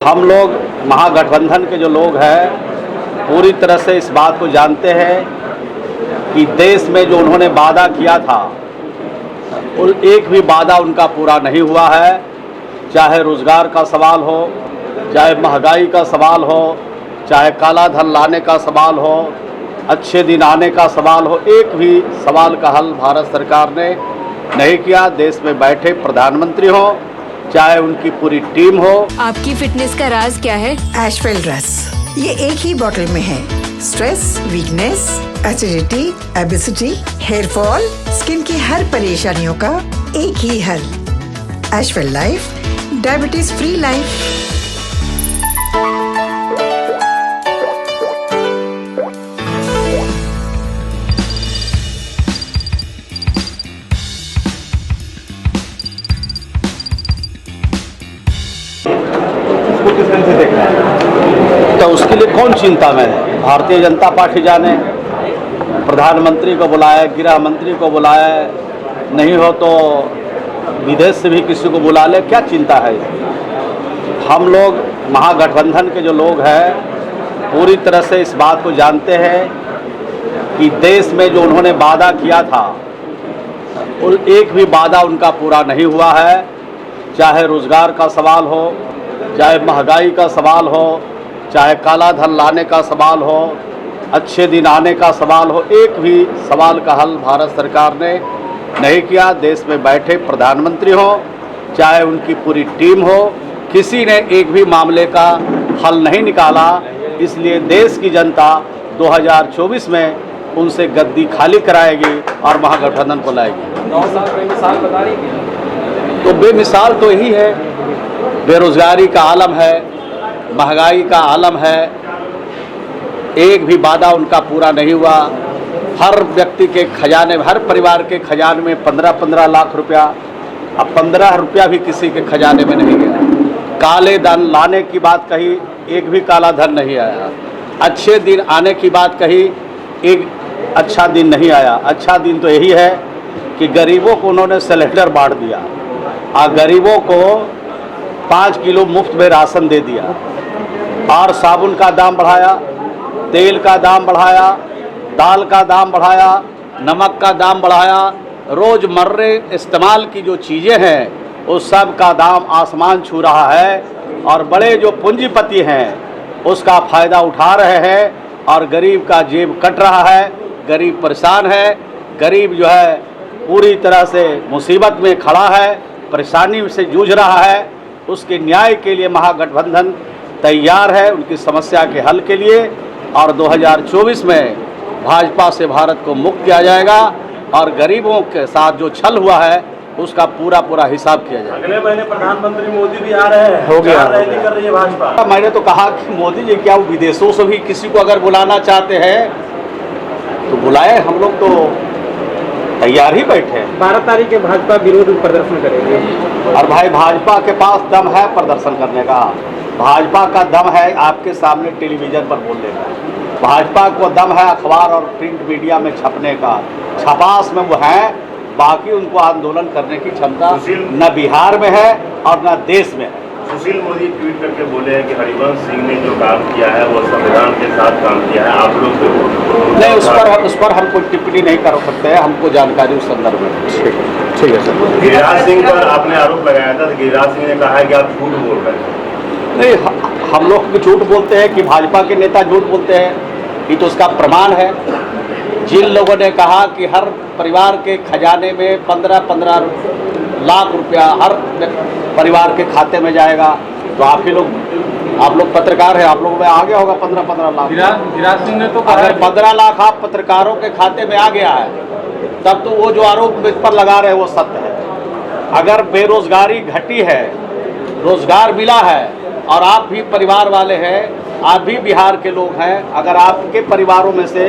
हम लोग महागठबंधन के जो लोग हैं पूरी तरह से इस बात को जानते हैं कि देश में जो उन्होंने वादा किया था उन एक भी वादा उनका पूरा नहीं हुआ है। चाहे रोज़गार का सवाल हो, चाहे महंगाई का सवाल हो, चाहे काला धन लाने का सवाल हो, अच्छे दिन आने का सवाल हो, एक भी सवाल का हल भारत सरकार ने नहीं किया। देश में बैठे प्रधानमंत्री हो, चाहे उनकी पूरी टीम हो। आपकी फिटनेस का राज क्या है? एशवेल रस, ये एक ही बोतल में है। Stress, weakness, acidity, obesity, hair fall, skin की हर परेशानियों का एक ही हल। एशवेल लाइफ, डायबिटीज फ्री लाइफ। तो उसके लिए कौन चिंता में है? भारतीय जनता पार्टी जाने। प्रधानमंत्री को बुलाया, गृह मंत्री को बुलाया, नहीं हो तो विदेश से भी किसी को बुला ले, क्या चिंता है? हम लोग महागठबंधन के जो लोग हैं पूरी तरह से इस बात को जानते हैं कि देश में जो उन्होंने वादा किया था उन एक भी वादा उनका पूरा नहीं हुआ है। चाहे रोज़गार का सवाल हो, चाहे महंगाई का सवाल हो, चाहे काला धन लाने का सवाल हो, अच्छे दिन आने का सवाल हो, एक भी सवाल का हल भारत सरकार ने नहीं किया। देश में बैठे प्रधानमंत्री हो, चाहे उनकी पूरी टीम हो, किसी ने एक भी मामले का हल नहीं निकाला। इसलिए देश की जनता 2024 में उनसे गद्दी खाली कराएगी और महागठबंधन को लाएगी। 9 साल बेमिसाल बता रही है। तो बेमिसाल तो यही है, बेरोजगारी का आलम है, महंगाई का आलम है, एक भी वादा उनका पूरा नहीं हुआ। हर व्यक्ति के खजाने में, हर परिवार के खजाने में 15-15 लाख रुपया, अब 15 रुपया भी किसी के खजाने में नहीं गया। काले धन लाने की बात कही, एक भी काला धन नहीं आया। अच्छे दिन आने की बात कही, एक अच्छा दिन नहीं आया। अच्छा दिन तो यही है कि गरीबों को उन्होंने सिलेंडर बांट दिया और गरीबों को 5 किलो मुफ्त में राशन दे दिया और साबुन का दाम बढ़ाया, तेल का दाम बढ़ाया, दाल का दाम बढ़ाया, नमक का दाम बढ़ाया। रोज़मर्रे इस्तेमाल की जो चीज़ें हैं उस सब का दाम आसमान छू रहा है और बड़े जो पूंजीपति हैं उसका फ़ायदा उठा रहे हैं और गरीब का जेब कट रहा है। गरीब परेशान है, गरीब जो है पूरी तरह से मुसीबत में खड़ा है, परेशानी से जूझ रहा है। उसके न्याय के लिए महागठबंधन तैयार है, उनकी समस्या के हल के लिए। और 2024 में भाजपा से भारत को मुक्त किया जाएगा और गरीबों के साथ जो छल हुआ है उसका पूरा हिसाब किया जाएगा। अगले महीने प्रधानमंत्री मोदी भी आ रहे हैं। हो गया, रैली कर रही है भाजपा। मैंने तो कहा कि मोदी जी क्या विदेशों से भी किसी को अगर बुलाना चाहते हैं तो बुलाए, हम लोग तो तैयार ही बैठे हैं। 12 तारीख के भाजपा विरोध प्रदर्शन करेगी। और भाई भाजपा के पास दम है प्रदर्शन करने का, भाजपा का दम है आपके सामने टेलीविज़न पर बोलने का, भाजपा को दम है अखबार और प्रिंट मीडिया में छपने का, छपास में वो है। बाकी उनको आंदोलन करने की क्षमता न बिहार में है और न देश में है। सुशील मोदी ट्वीट करके बोले हैं कि हरिवंश सिंह ने जो काम किया है वो संविधान के साथ काम किया है। आप लोग नहीं, उस पर हम कोई टिप्पणी नहीं कर सकते हैं, हमको जानकारी उस संदर्भ में। ठीक है सर। गिरिराज सिंह पर आपने आरोप लगाया था, तो गिरिराज सिंह ने कहा है कि आप झूठ बोल रहे हैं। नहीं, हम लोग भी झूठ बोलते हैं कि भाजपा के नेता झूठ बोलते हैं, ये तो उसका प्रमाण है। जिन लोगों ने कहा कि हर परिवार के खजाने में 15-15 लाख रुपया हर परिवार के खाते में जाएगा, तो आप लोग पत्रकार हैं, आप लोगों में आ गया होगा 15-15 लाख। गिरिराज सिंह ने तो अगर 15 लाख आप पत्रकारों के खाते में आ गया है तब तो वो जो आरोप इस पर लगा रहे हैं वो सत्य है। अगर बेरोजगारी घटी है, रोजगार मिला है और आप भी परिवार वाले हैं, आप भी बिहार के लोग हैं, अगर आपके परिवारों में से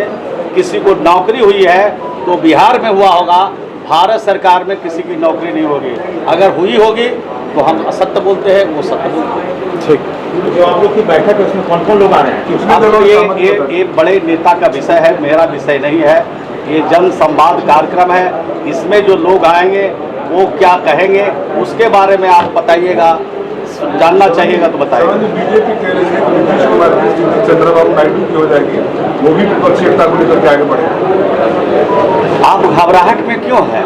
किसी को नौकरी हुई है तो बिहार में हुआ होगा, भारत सरकार में किसी की नौकरी नहीं होगी। अगर हुई होगी तो हम असत्य बोलते हैं, वो सत्य बोलते हैं। ठीक। जो आप लोग की बैठक है उसमें कौन लोग आ रहे हैं? अब तो ये बड़े नेता का विषय है, मेरा विषय नहीं है। ये जन संवाद कार्यक्रम है, इसमें जो लोग आएंगे वो क्या कहेंगे उसके बारे में आप बताइएगा। जानना चाहिएगा तो बताइए। बीजेपी कह रही है कि नीतीश कुमार की स्थिति चंद्रबाबू नायडू की हो जाएगी, वो भी विपक्षी एकता को लेकर के आगे बढ़े। आप घबराहट में क्यों हैं?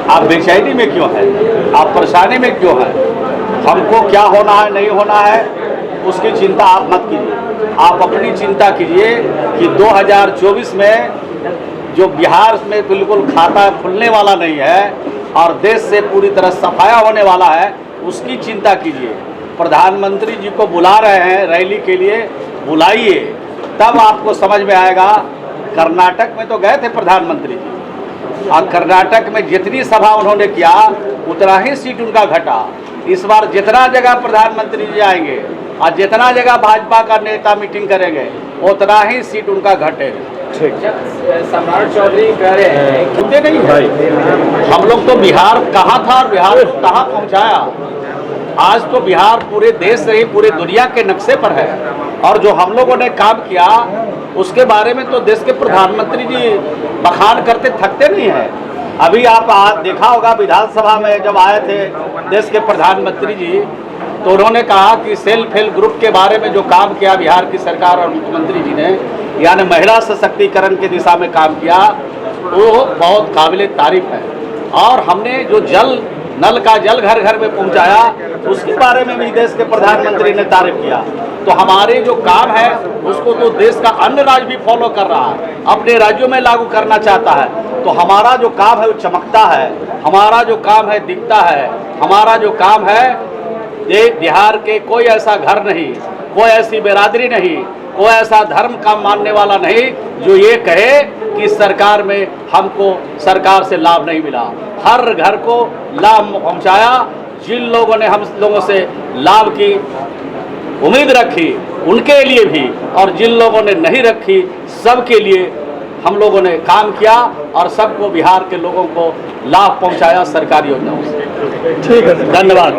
आप बेचैनी में क्यों हैं? आप परेशानी में क्यों हैं? हमको क्या होना है नहीं होना है उसकी चिंता आप मत कीजिए। आप अपनी चिंता कीजिए कि 2024 में जो बिहार में बिल्कुल खाता खुलने वाला नहीं है और देश से पूरी तरह सफाया होने वाला है, उसकी चिंता कीजिए। प्रधानमंत्री जी को बुला रहे हैं रैली के लिए, बुलाइए, तब आपको समझ में आएगा। कर्नाटक में तो गए थे प्रधानमंत्री जी, और कर्नाटक में जितनी सभा उन्होंने किया उतना ही सीट उनका घटा। इस बार जितना जगह प्रधानमंत्री जी आएंगे और जितना जगह भाजपा का नेता मीटिंग करेंगे उतना ही सीट उनका घटेगा। सम्राट चौधरी कह रहे हैं सुनते नहीं है। हम लोग तो बिहार कहाँ था और बिहार को कहाँ पहुँचाया। आज तो बिहार पूरे देश से ही पूरे दुनिया के नक्शे पर है, और जो हम लोगों ने काम किया उसके बारे में तो देश के प्रधानमंत्री जी बखान करते थकते नहीं हैं। अभी आप आज देखा होगा विधानसभा में जब आए थे देश के प्रधानमंत्री जी, तो उन्होंने कहा कि सेल्फ हेल्प ग्रुप के बारे में जो काम किया बिहार की सरकार और मुख्यमंत्री जी ने, यानी महिला सशक्तिकरण की दिशा में काम किया, वो बहुत काबिल तारीफ है। और हमने जो जल नल का जल घर घर में पहुंचाया उसके बारे में भी देश के प्रधानमंत्री ने तारीफ किया। तो हमारे जो काम है उसको तो देश का अन्य राज्य भी फॉलो कर रहा है, अपने राज्यों में लागू करना चाहता है। तो हमारा जो काम है वो चमकता है, हमारा जो काम है दिखता है। हमारा जो काम है, बिहार के कोई ऐसा घर नहीं, कोई ऐसी बिरादरी नहीं, कोई ऐसा धर्म का मानने वाला नहीं जो ये कहे कि सरकार में हमको सरकार से लाभ नहीं मिला। हर घर को लाभ पहुंचाया। जिन लोगों ने हम लोगों से लाभ की उम्मीद रखी उनके लिए भी, और जिन लोगों ने नहीं रखी सबके लिए हम लोगों ने काम किया, और सबको बिहार के लोगों को लाभ पहुंचाया सरकारी योजनाओं से। ठीक है, धन्यवाद।